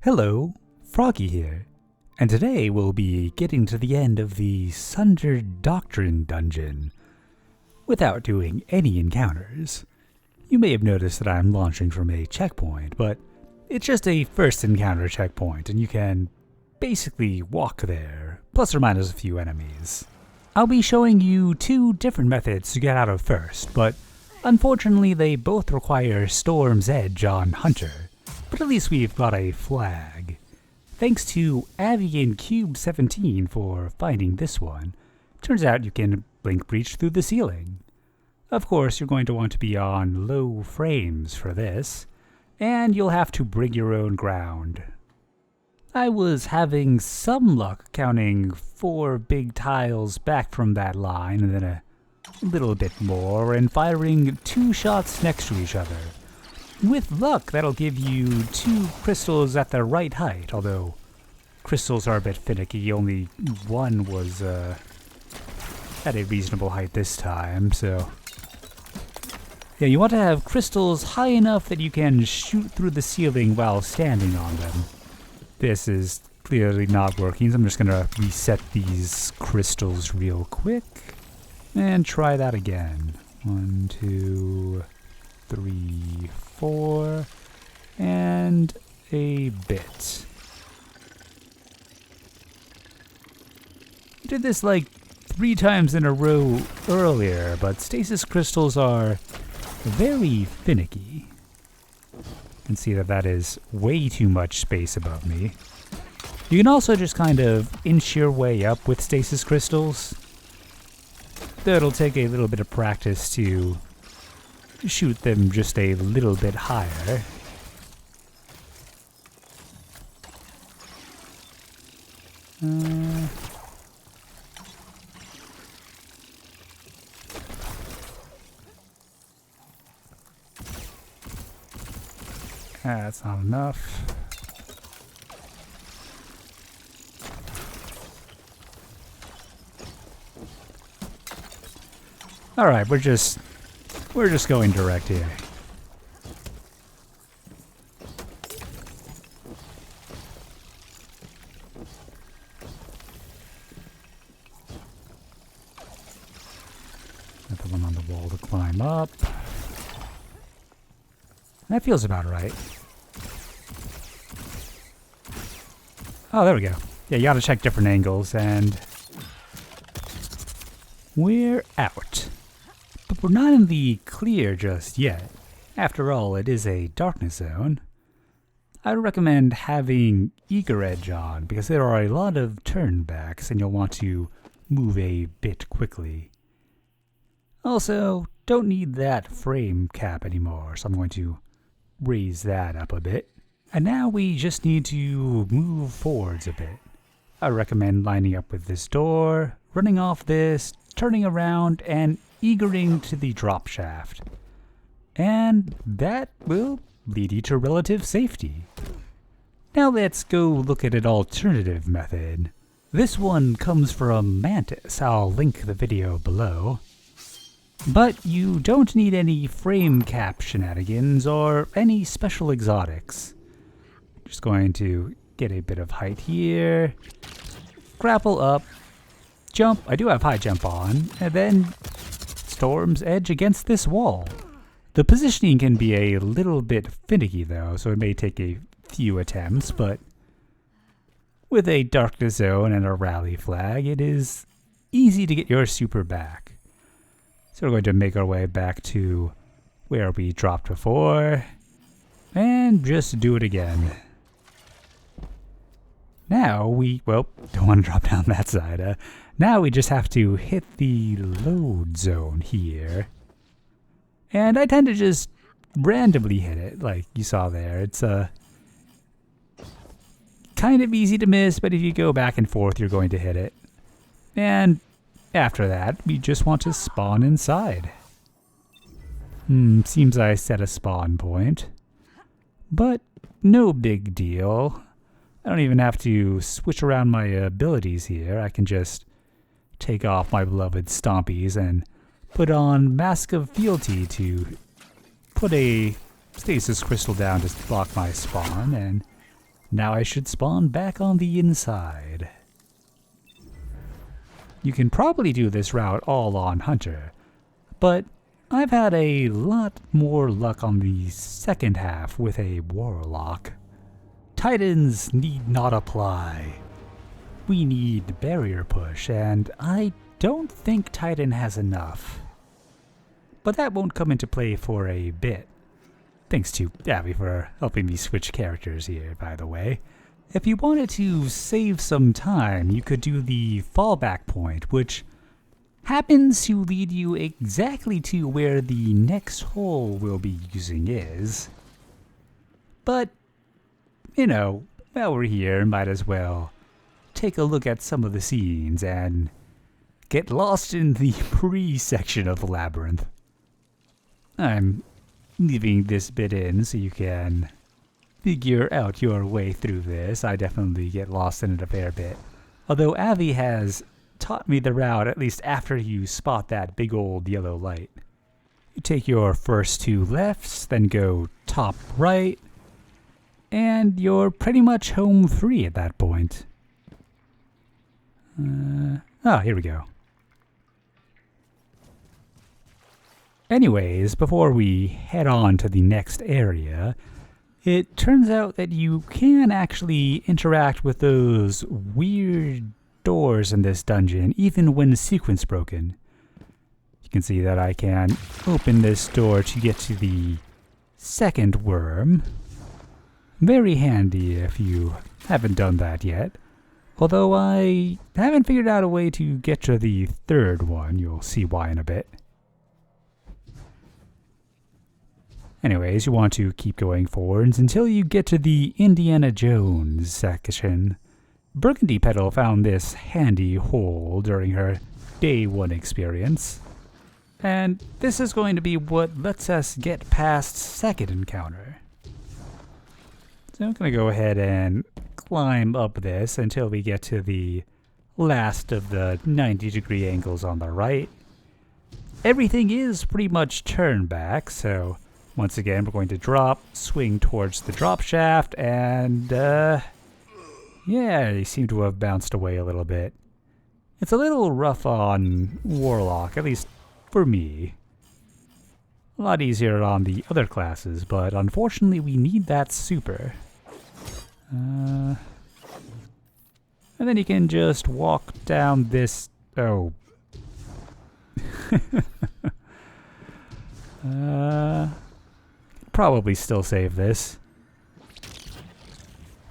Hello, Froggy here, and today we'll be getting to the end of the Sundered Doctrine dungeon without doing any encounters. You may have noticed that I'm launching from a checkpoint, but it's just a first encounter checkpoint, and you can basically walk there, plus or minus a few enemies. I'll be showing you two different methods to get out of first, but unfortunately they both require Storm's Edge on Hunter. But at least we've got a flag. Thanks to Avvy and Cube17 for finding this one. Turns out you can blink breach through the ceiling. Of course, you're going to want to be on low frames for this, and you'll have to bring your own ground. I was having some luck counting 4 big tiles back from that line, and then a little bit more, and firing 2 shots next to each other. With luck, that'll give you 2 crystals at the right height, although crystals are a bit finicky. Only one was at a reasonable height this time, so yeah, you want to have crystals high enough that you can shoot through the ceiling while standing on them. This is clearly not working, so I'm just gonna reset these crystals real quick and try that again. 1, 2, 3, 4, and a bit. I did this like 3 times in a row earlier, but stasis crystals are very finicky. You can see that that is way too much space above me. You can also just kind of inch your way up with stasis crystals. Though it'll take a little bit of practice to shoot them just a little bit higher. That's not enough. All right, we're just going direct here. Got the one on the wall to climb up. That feels about right. Oh, there we go. Yeah, you gotta check different angles, and we're out. But we're not in the clear just yet. After all, it is a darkness zone. I would recommend having Eager Edge on, because there are a lot of turnbacks, and you'll want to move a bit quickly. Also, don't need that frame cap anymore, so I'm going to raise that up a bit. And now we just need to move forwards a bit. I recommend lining up with this door, running off this, turning around, and eagering to the drop shaft. And that will lead you to relative safety. Now let's go look at an alternative method. This one comes from Mantis. I'll link the video below. But you don't need any frame cap shenanigans or any special exotics. Just going to get a bit of height here, grapple up, jump. I do have high jump on, and then Storm's Edge against this wall. The positioning can be a little bit finicky though, so it may take a few attempts, but with a darkness zone and a rally flag, it is easy to get your super back. So we're going to make our way back to where we dropped before, and just do it again. Now we, well, don't want to drop down that side. Now we just have to hit the load zone here. And I tend to just randomly hit it, like you saw there. It's kind of easy to miss, but if you go back and forth, you're going to hit it. And after that, we just want to spawn inside. Seems I set a spawn point. But no big deal. I don't even have to switch around my abilities here. I can just take off my beloved Stompies and put on Mask of Fealty to put a stasis crystal down to block my spawn, and Now I should spawn back on the inside. You can probably do this route all on Hunter, but I've had a lot more luck on the second half with a Warlock. Titans need not apply. We need barrier push, and I don't think Titan has enough. But that won't come into play for a bit. Thanks to Avvy for helping me switch characters here, by the way. If you wanted to save some time, you could do the fallback point, which happens to lead you exactly to where the next hole we'll be using is. But, you know, while we're here, might as well take a look at some of the scenes and get lost in the pre-section of Labyrinth. I'm leaving this bit in so you can figure out your way through this. I definitely get lost in it a fair bit. Although Avvy has taught me the route at least after you spot that big old yellow light. You take your first two lefts, then go top right, and you're pretty much home free at that point. Here we go. Anyways, before we head on to the next area, it turns out that you can actually interact with those weird doors in this dungeon, even when sequence broken. You can see that I can open this door to get to the second worm. Very handy if you haven't done that yet. Although I haven't figured out a way to get to the third one. You'll see why in a bit. Anyways, you want to keep going forwards until you get to the Indiana Jones section. BurgundyPetal found this handy hole during her day one experience. And this is going to be what lets us get past second encounter. So I'm going to go ahead and climb up this until we get to the last of the 90-degree angles on the right. Everything is pretty much turnback, so once again we're going to drop, swing towards the drop shaft, and yeah, they seem to have bounced away a little bit. It's a little rough on Warlock, at least for me. A lot easier on the other classes, but unfortunately we need that super. And then you can just walk down this... Oh. Probably still save this.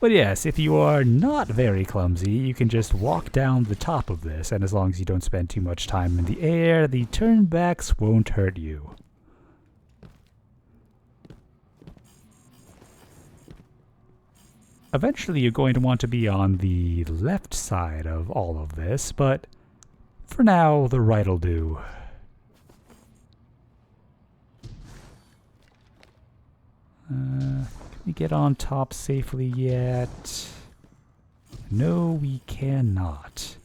But yes, if you are not very clumsy, you can just walk down the top of this, and as long as you don't spend too much time in the air, the turnbacks won't hurt you. Eventually you're going to want to be on the left side of all of this, but for now the right will do. Can we get on top safely yet? No, we cannot.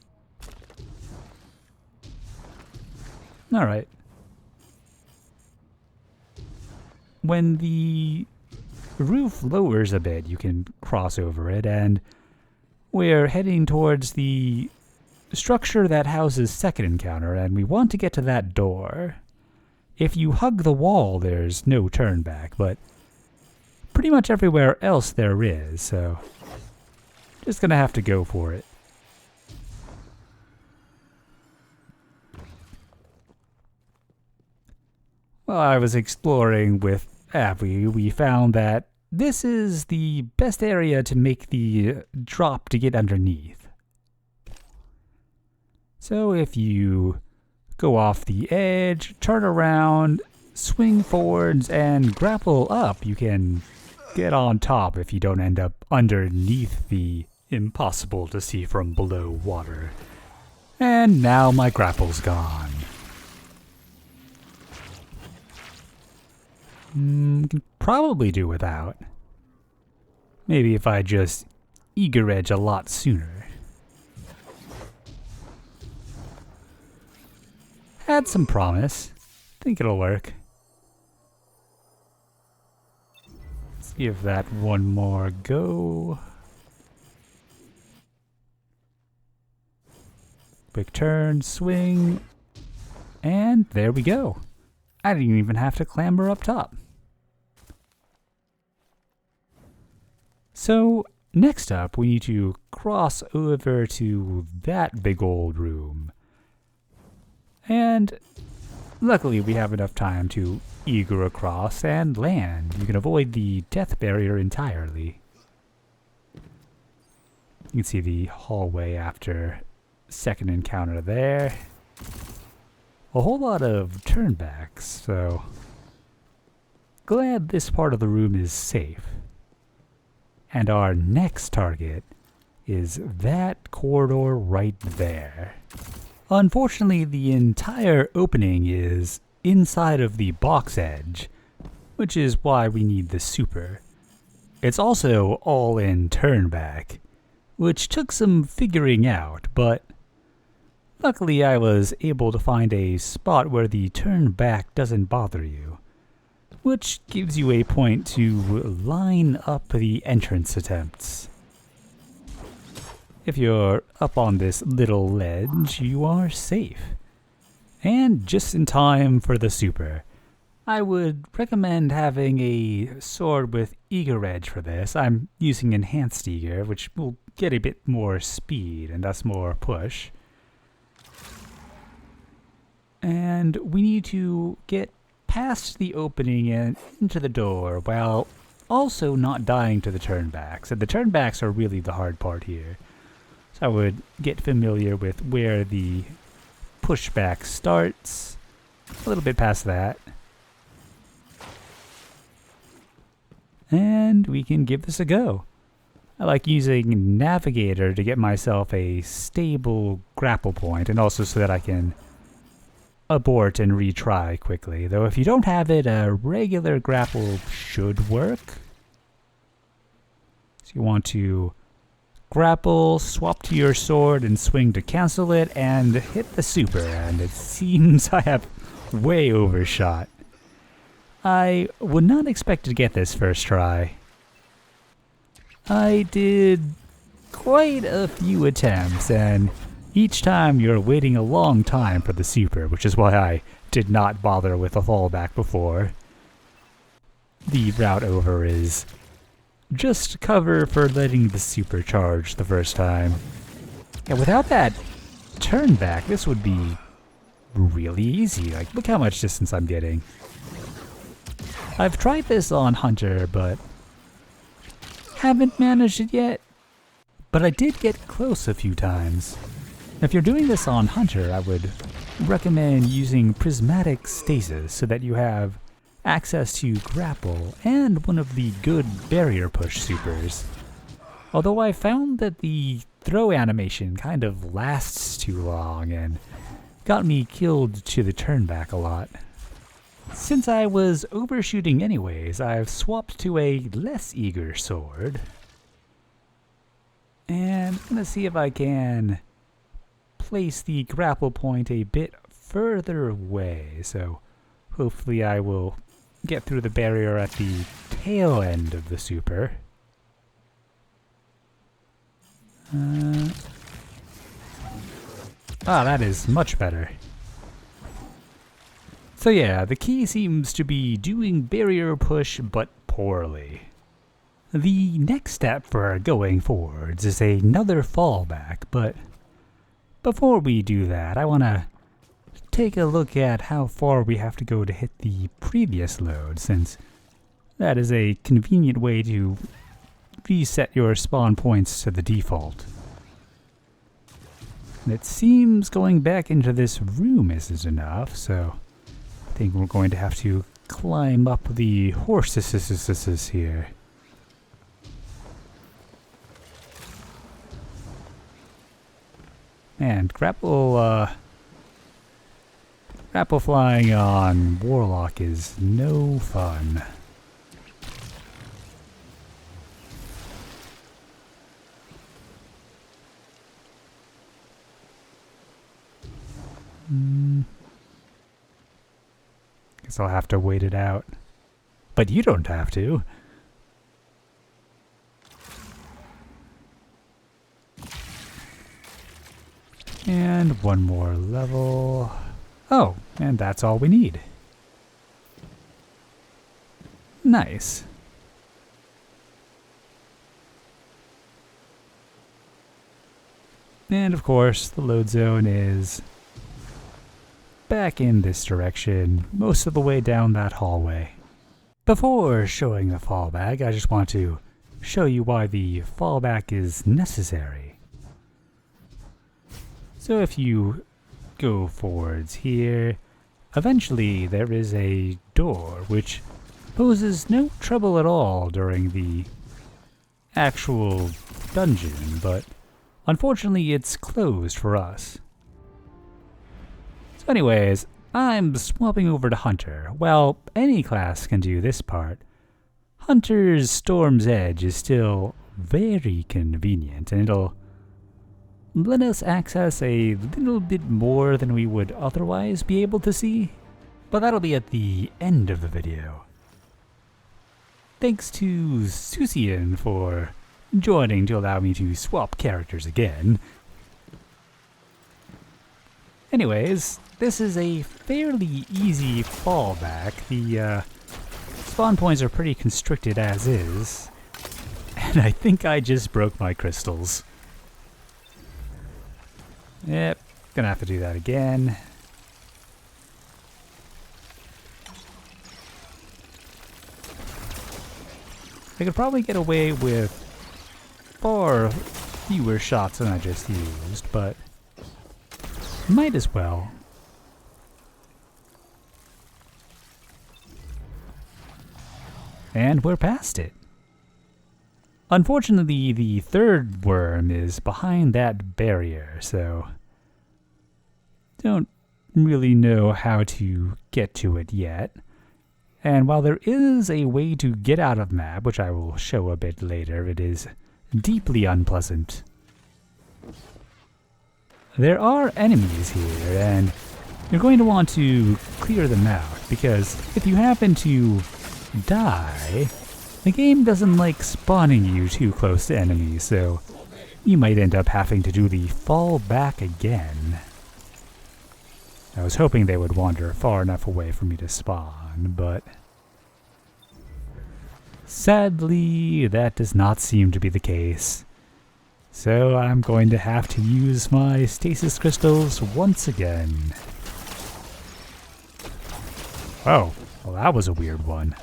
Alright. When the roof lowers a bit, you can cross over it, and we're heading towards the structure that houses second encounter, and we want to get to that door. If you hug the wall, there's no turn back, but pretty much everywhere else there is, so just gonna have to go for it. While I was exploring with Avvy, we found that this is the best area to make the drop to get underneath. So if you go off the edge, turn around, swing forwards, and grapple up, you can get on top if you don't end up underneath the impossible to see from below water. And now my grapple's gone. Can probably do without. Maybe if I just eager edge a lot sooner. Had some promise. Think it'll work. Let's give that one more go. Quick turn, swing, and there we go. I didn't even have to clamber up top. So next up, we need to cross over to that big old room. And luckily we have enough time to eager across and land. You can avoid the death barrier entirely. You can see the hallway after second encounter there. A whole lot of turnbacks, so glad this part of the room is safe. And our next target is that corridor right there. Unfortunately, the entire opening is inside of the box edge, which is why we need the super. It's also all in turnback, which took some figuring out, but luckily I was able to find a spot where the turn back doesn't bother you, which gives you a point to line up the entrance attempts. If you're up on this little ledge, you are safe. And just in time for the super. I would recommend having a sword with eager edge for this. I'm using enhanced eager, which will get a bit more speed and thus more push. And we need to get past the opening and into the door while also not dying to the turnbacks. And the turnbacks are really the hard part here. So I would get familiar with where the pushback starts. A little bit past that. And we can give this a go. I like using Navigator to get myself a stable grapple point, and also so that I can abort and retry quickly. Though if you don't have it, a regular grapple should work. So you want to grapple, swap to your sword, and swing to cancel it, and hit the super. And it seems I have way overshot. I would not expect to get this first try. I did quite a few attempts, and each time you're waiting a long time for the super, which is why I did not bother with a fallback before. The route over is just cover for letting the super charge the first time. Yeah, without that turn back, this would be really easy. Like, look how much distance I'm getting. I've tried this on Hunter, but haven't managed it yet. But I did get close a few times. If you're doing this on Hunter, I would recommend using prismatic stasis so that you have access to grapple and one of the good barrier push supers. Although I found that the throw animation kind of lasts too long and got me killed to the turnback a lot. Since I was overshooting anyways, I've swapped to a less eager sword. And I'm gonna see if I can place the grapple point a bit further away, so hopefully I will get through the barrier at the tail end of the super. That is much better. So yeah, the key seems to be doing barrier push, but poorly. The next step for going forwards is another fallback, but before we do that, I want to take a look at how far we have to go to hit the previous load, since that is a convenient way to reset your spawn points to the default. And it seems going back into this room isn't enough, so I think we're going to have to climb up the horses here. And grapple flying on Warlock is no fun. Guess I'll have to wait it out. But you don't have to. And one more level. Oh, and that's all we need. Nice. And of course, the load zone is back in this direction, most of the way down that hallway. Before showing the fallback, I just want to show you why the fallback is necessary. So if you go forwards here, eventually there is a door which poses no trouble at all during the actual dungeon, but unfortunately it's closed for us. So anyways, I'm swapping over to Hunter. Well, any class can do this part. Hunter's Storm's Edge is still very convenient, and it'll let us access a little bit more than we would otherwise be able to see, but that'll be at the end of the video. Thanks to Susian for joining to allow me to swap characters again. Anyways, this is a fairly easy fallback. The spawn points are pretty constricted as is, and I think I just broke my crystals. Yep, gonna have to do that again. I could probably get away with far fewer shots than I just used, but might as well. And we're past it. Unfortunately, the third worm is behind that barrier, so don't really know how to get to it yet. And while there is a way to get out of map, which I will show a bit later, it is deeply unpleasant. There are enemies here, and you're going to want to clear them out, because if you happen to die, the game doesn't like spawning you too close to enemies, so you might end up having to do the fall back again. I was hoping they would wander far enough away for me to spawn, but sadly, that does not seem to be the case. So I'm going to have to use my stasis crystals once again. Oh, well that was a weird one.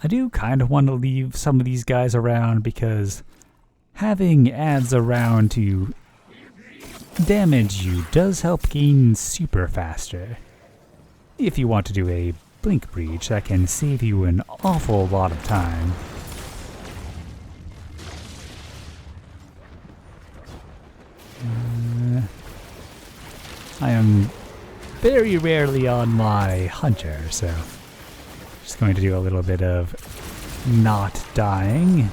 I do kind of want to leave some of these guys around because having ads around to damage you does help gain super faster. If you want to do a blink breach, that can save you an awful lot of time. I am very rarely on my Hunter, so just going to do a little bit of not dying.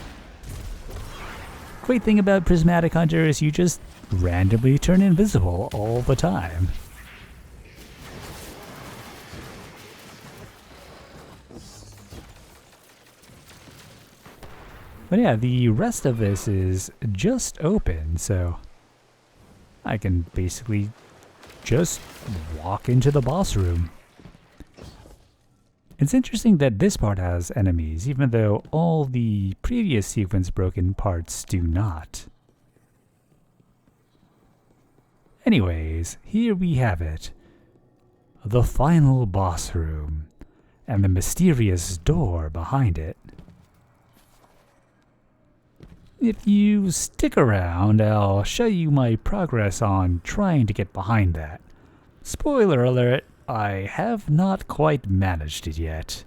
Great thing about Prismatic Hunter is you just randomly turn invisible all the time. But yeah, the rest of this is just open, so I can basically just walk into the boss room. It's interesting that this part has enemies, even though all the previous sequence broken parts do not. Anyways, here we have it. The final boss room, and the mysterious door behind it. If you stick around, I'll show you my progress on trying to get behind that. Spoiler alert, I have not quite managed it yet.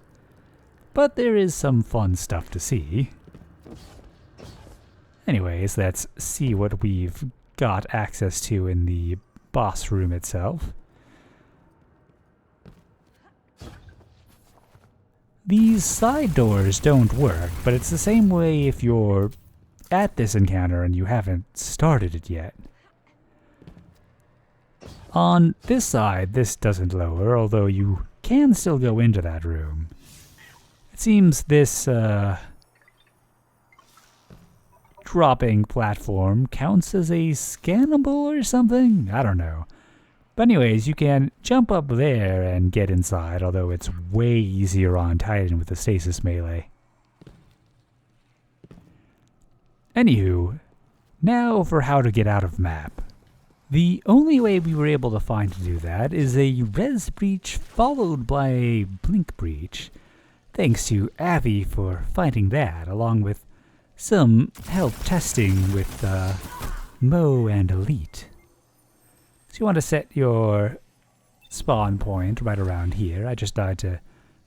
But there is some fun stuff to see. Anyways, let's see what we've got access to in the boss room itself. These side doors don't work, but it's the same way if you're at this encounter and you haven't started it yet. On this side, this doesn't lower, although you can still go into that room. It seems this dropping platform counts as a scannable or something? I don't know. But anyways, you can jump up there and get inside, although it's way easier on Titan with the stasis melee. Anywho, now for how to get out of map. The only way we were able to find to do that is a res breach followed by a blink breach. Thanks to Avvy for finding that, along with some help testing with Mo and Elite. So you want to set your spawn point right around here. I just died to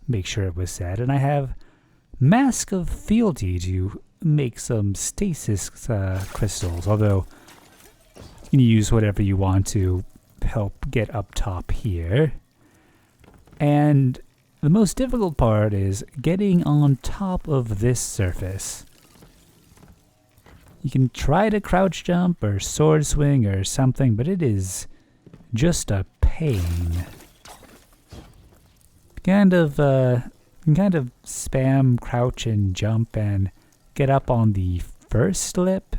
make sure it was set, and I have Mask of Fealty to make some stasis crystals, although you can use whatever you want to help get up top here. And the most difficult part is getting on top of this surface. You can try to crouch jump or sword swing or something, but it is just a pain. You can kind of spam crouch and jump and get up on the first lip,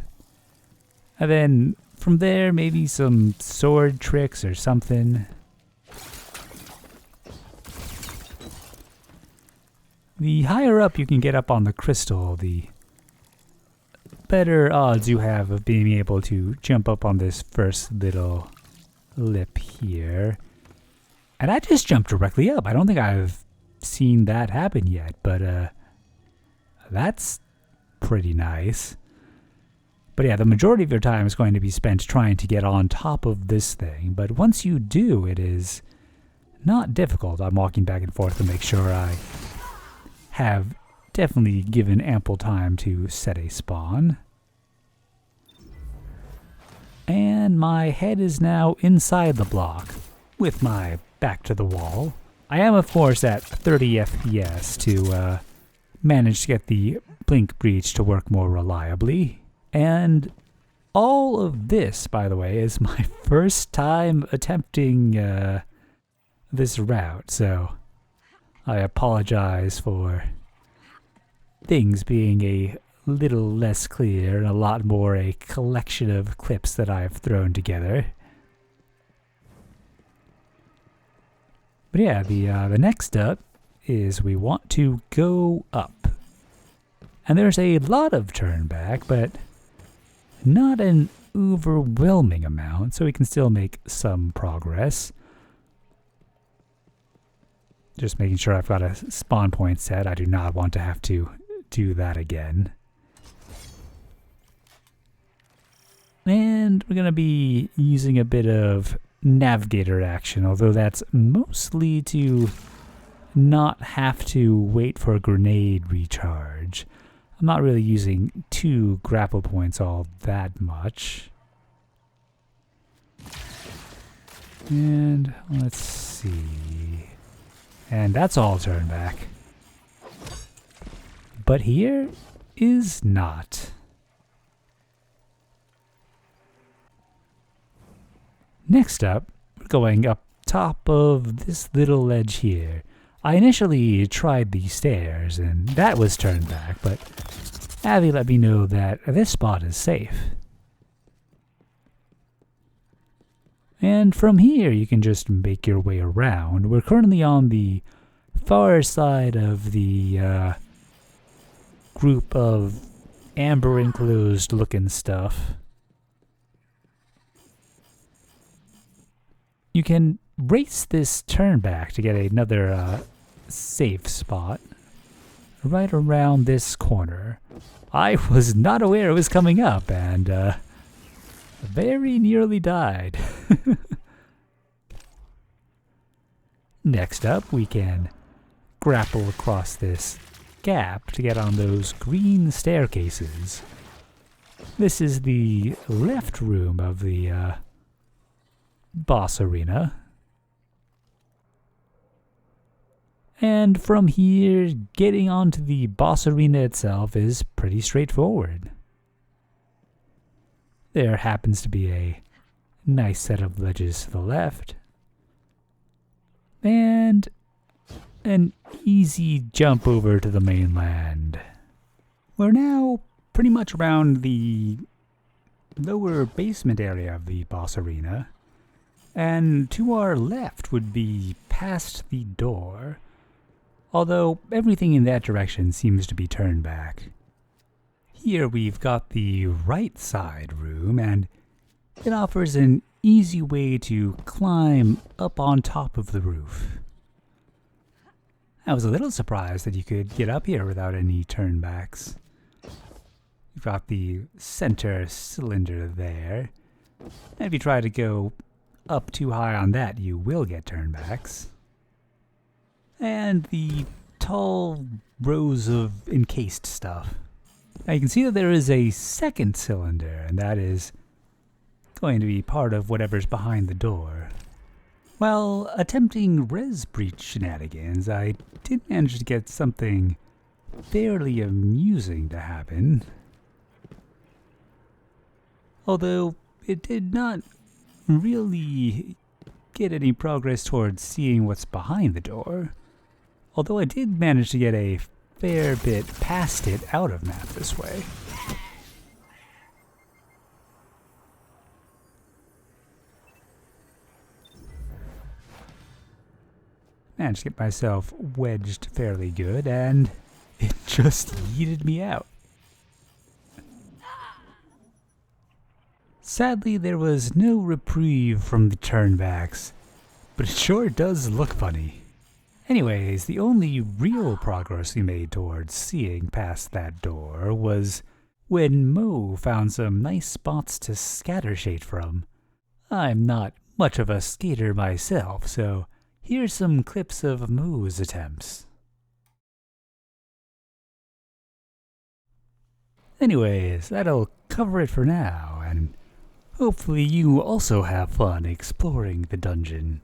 and then from there maybe some sword tricks or something. The higher up you can get up on the crystal, the better odds you have of being able to jump up on this first little lip here. And I just jumped directly up. I don't think I've seen that happen yet, but that's pretty nice. But yeah, the majority of your time is going to be spent trying to get on top of this thing, but once you do, it is not difficult. I'm walking back and forth to make sure I have definitely given ample time to set a spawn. And my head is now inside the block with my back to the wall. I am, of course, at 30 FPS to manage to get the blink breach to work more reliably. And all of this, by the way, is my first time attempting this route, so I apologize for things being a little less clear and a lot more a collection of clips that I've thrown together. But yeah, the next step is we want to go up. And there's a lot of turn back, but not an overwhelming amount, so we can still make some progress. Just making sure I've got a spawn point set. I do not want to have to do that again. And we're going to be using a bit of navigator action, although that's mostly to not have to wait for a grenade recharge. I'm not really using 2 grapple points all that much. And let's see. And that's all turn back. But here is not. Next up, we're going up top of this little ledge here. I initially tried the stairs, and that was turned back, but Avvy let me know that this spot is safe. And from here, you can just make your way around. We're currently on the far side of the group of amber enclosed looking stuff. You can race this turn back to get another safe spot right around this corner. I was not aware it was coming up and very nearly died. Next up, we can grapple across this gap to get on those green staircases. This is the left room of the boss arena. And from here, getting onto the boss arena itself is pretty straightforward. There happens to be a nice set of ledges to the left. And an easy jump over to the mainland. We're now pretty much around the lower basement area of the boss arena, and to our left would be past the door, although everything in that direction seems to be turned back. Here we've got the right side room, and it offers an easy way to climb up on top of the roof. I was a little surprised that you could get up here without any turnbacks. You've got the center cylinder there, and if you try to go up too high on that, you will get turnbacks. And the tall rows of encased stuff. Now you can see that there is a second cylinder, and that is going to be part of whatever's behind the door. While attempting res breach shenanigans, I did manage to get something fairly amusing to happen. Although it did not really get any progress towards seeing what's behind the door. Although I did manage to get a fair bit past it out of map this way. Managed to get myself wedged fairly good, and it just yeeted me out. Sadly, there was no reprieve from the turnbacks, but it sure does look funny. Anyways, the only real progress we made towards seeing past that door was when Mo found some nice spots to scattershade from. I'm not much of a skater myself, so here's some clips of Mo's attempts. Anyways, that'll cover it for now, and hopefully you also have fun exploring the dungeon.